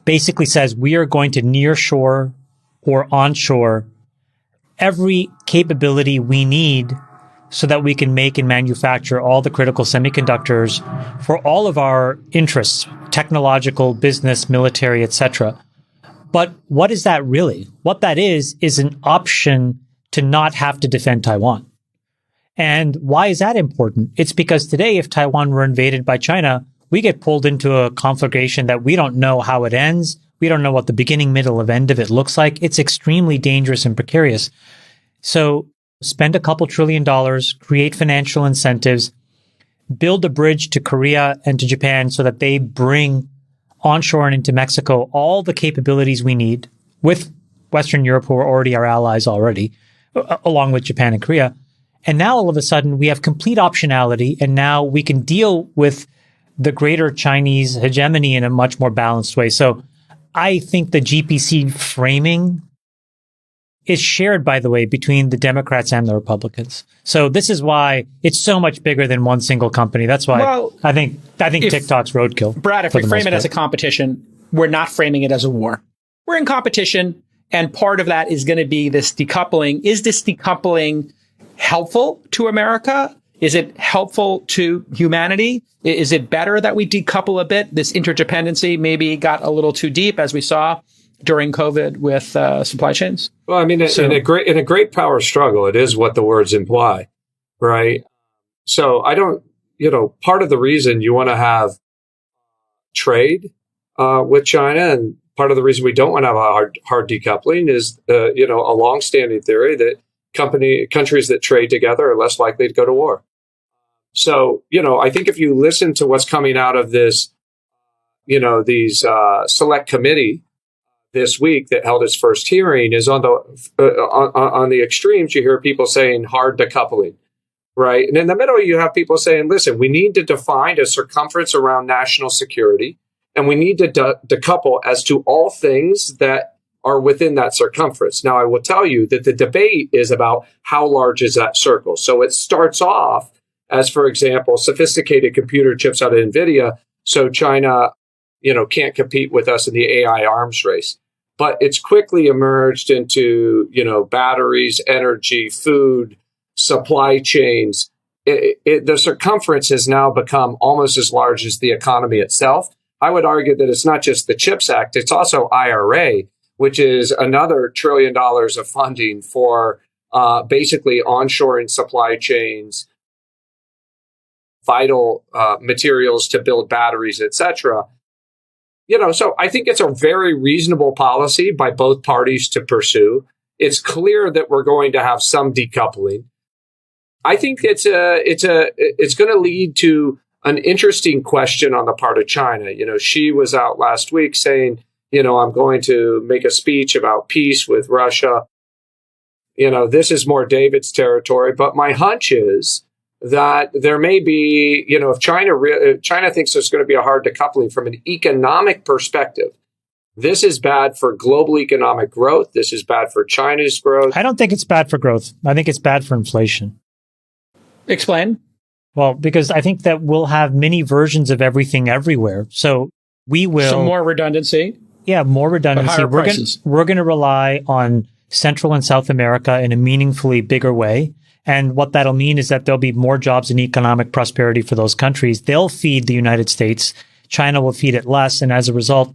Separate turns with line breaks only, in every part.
basically says we are going to nearshore or onshore every capability we need so that we can make and manufacture all the critical semiconductors for all of our interests, technological, business, military, etc. But what is that really? What that is an option to not have to defend Taiwan. And why is that important? It's because today, if Taiwan were invaded by China, we get pulled into a conflagration that we don't know how it ends. We don't know what the beginning, middle, of end of it looks like. It's extremely dangerous and precarious. So spend a couple $1 trillion, create financial incentives, build a bridge to Korea and to Japan so that they bring onshore and into Mexico all the capabilities we need with Western Europe, who are already our allies already, along with Japan and Korea. And now all of a sudden we have complete optionality, and now we can deal with the greater Chinese hegemony in a much more balanced way. So I think the GPC framing is shared, by the way, between the Democrats and the Republicans. So this is why it's so much bigger than one single company. That's why I think TikTok's roadkill.
Brad, if we frame it as a competition, we're not framing it as a war. We're in competition, and part of that is going to be this decoupling. Is this decoupling helpful to America? Is it helpful to humanity? Is it better that we decouple a bit? This interdependency maybe got a little too deep, as we saw during COVID with supply chains.
Well, I mean, in a great power struggle, it is what the words imply, right? So I don't, part of the reason you want to have trade with China, and part of the reason we don't want to have a hard decoupling is, a longstanding theory that countries that trade together are less likely to go to war. So, I think if you listen to what's coming out of this, these select committee this week that held its first hearing, is on the extremes. You hear people saying hard decoupling, right? And in the middle, you have people saying, listen, we need to define a circumference around national security, and we need to decouple as to all things that are within that circumference. Now, I will tell you that the debate is about how large is that circle. So it starts off as, for example, sophisticated computer chips out of NVIDIA, so China, can't compete with us in the AI arms race. But it's quickly emerged into, batteries, energy, food, supply chains. The circumference has now become almost as large as the economy itself. I would argue that it's not just the CHIPS Act, it's also IRA, which is another $1 trillion of funding for basically onshoring supply chains, vital materials to build batteries, etc. So I think it's a very reasonable policy by both parties to pursue. It's clear that we're going to have some decoupling. I think it's going to lead to an interesting question on the part of China. She was out last week saying, I'm going to make a speech about peace with Russia. This is more David's territory. But my hunch is that there may be, if China thinks there's going to be a hard decoupling from an economic perspective, this is bad for global economic growth. This is bad for China's growth.
I don't think it's bad for growth. I think it's bad for inflation.
Explain.
Well, because I think that we'll have many versions of everything everywhere. So we will...
Some more redundancy?
Yeah, more redundancy. We're going to rely on Central and South America in a meaningfully bigger way. And what that'll mean is that there'll be more jobs and economic prosperity for those countries. They'll feed the United States. China will feed it less. And as a result,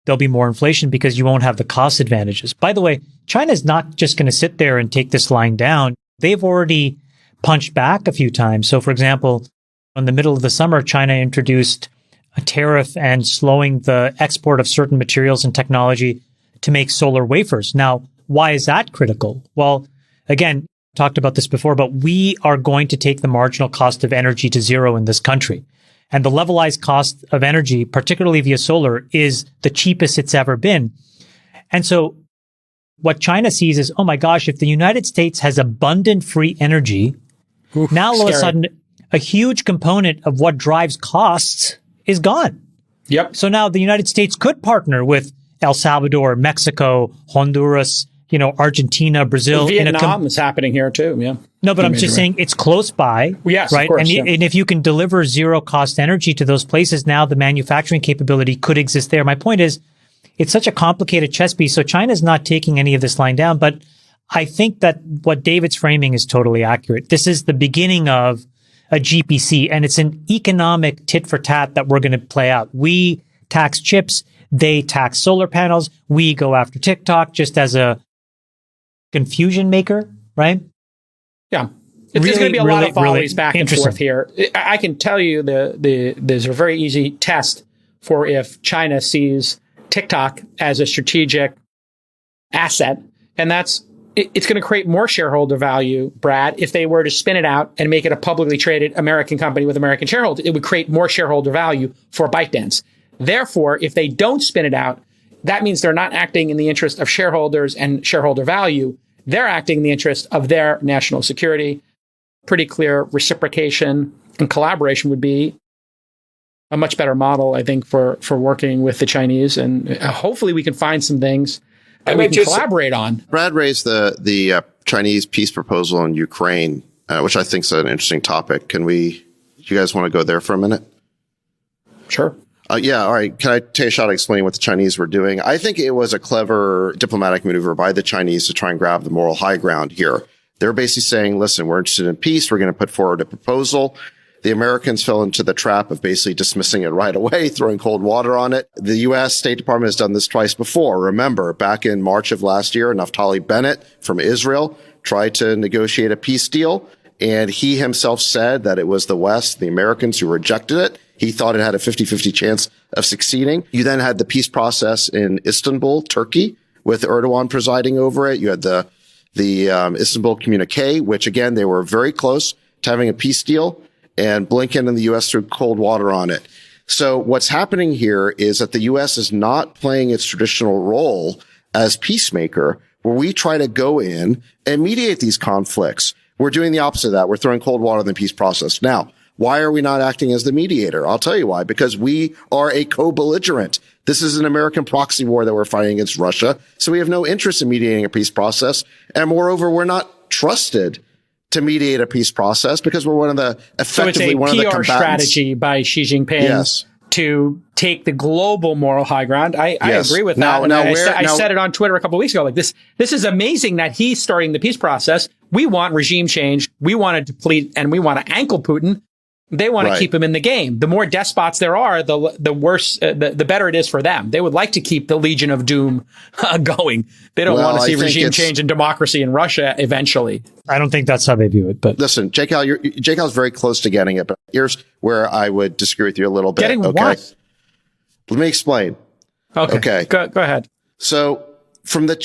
there'll be more inflation because you won't have the cost advantages. By the way, China's not just going to sit there and take this line down. They've already punched back a few times. So, for example, in the middle of the summer, China introduced a tariff and slowing the export of certain materials and technology to make solar wafers. Now, why is that critical? Well, again, talked about this before, but we are going to take the marginal cost of energy to zero in this country. And the levelized cost of energy, particularly via solar, is the cheapest it's ever been. And so what China sees is, oh my gosh, if the United States has abundant free energy, now all of a sudden, a huge component of what drives costs is gone.
Yep.
So now the United States could partner with El Salvador, Mexico, Honduras, Argentina, Brazil.
Vietnam is happening here too. Yeah.
No, but I'm just saying it's close by.
Yes,
right.
Of course,
and if you can deliver zero cost energy to those places, now the manufacturing capability could exist there. My point is, it's such a complicated chess piece. So China's not taking any of this lying down. But I think that what David's framing is totally accurate. This is the beginning of a GPC, and it's an economic tit for tat that we're going to play out. We tax chips. They tax solar panels. We go after TikTok just as a confusion maker, right?
Yeah. There's going to be a lot of volleys back and
interesting.
forth here. I can tell you there's a very easy test for if China sees TikTok as a strategic asset, and it's going to create more shareholder value, Brad, if they were to spin it out and make it a publicly traded American company with American shareholders. It would create more shareholder value for ByteDance. Therefore, if they don't spin it out, that means they're not acting in the interest of shareholders and shareholder value. They're acting in the interest of their national security. Pretty clear reciprocation and collaboration would be a much better model, I think, for working with the Chinese. And hopefully we can find some things that we can collaborate on.
Brad raised the Chinese peace proposal in Ukraine, which I think is an interesting topic. You guys want to go there for a minute?
Sure.
Yeah. All right. Can I take a shot at explaining what the Chinese were doing? I think it was a clever diplomatic maneuver by the Chinese to try and grab the moral high ground here. They're basically saying, listen, we're interested in peace. We're going to put forward a proposal. The Americans fell into the trap of basically dismissing it right away, throwing cold water on it. The U.S. State Department has done this twice before. Remember, back in March of last year, Naftali Bennett from Israel tried to negotiate a peace deal, and he himself said that it was the West, the Americans, who rejected it. He thought it had a 50-50 chance of succeeding. You then had the peace process in Istanbul, Turkey, with Erdogan presiding over it. You had the Istanbul communique, which again, they were very close to having a peace deal, and Blinken and the U.S. threw cold water on it. So what's happening here is that the U.S. is not playing its traditional role as peacemaker, where we try to go in and mediate these conflicts. We're doing the opposite of that. We're throwing cold water on the peace process. Now, why are we not acting as the mediator? I'll tell you why. Because we are a co-belligerent. This is an American proxy war that we're fighting against Russia. So we have no interest in mediating a peace process. And moreover, we're not trusted to mediate a peace process because we're one of the effectively one of the combatants.
So it's a PR strategy by Xi Jinping to take the global moral high ground. I agree with that. I said it on Twitter a couple of weeks ago. Like this is amazing that he's starting the peace process. We want regime change. We want to deplete and we want to ankle Putin. They want to keep him in the game. The more despots there are, the worse, the better it is for them. They would like to keep the Legion of Doom going. They don't want to see regime change and democracy in Russia eventually.
I don't think that's how they view it. But
listen, JCal's very close to getting it. But here's where I would disagree with you a little bit.
Getting what?
Let me explain.
Okay. Go ahead.
So from the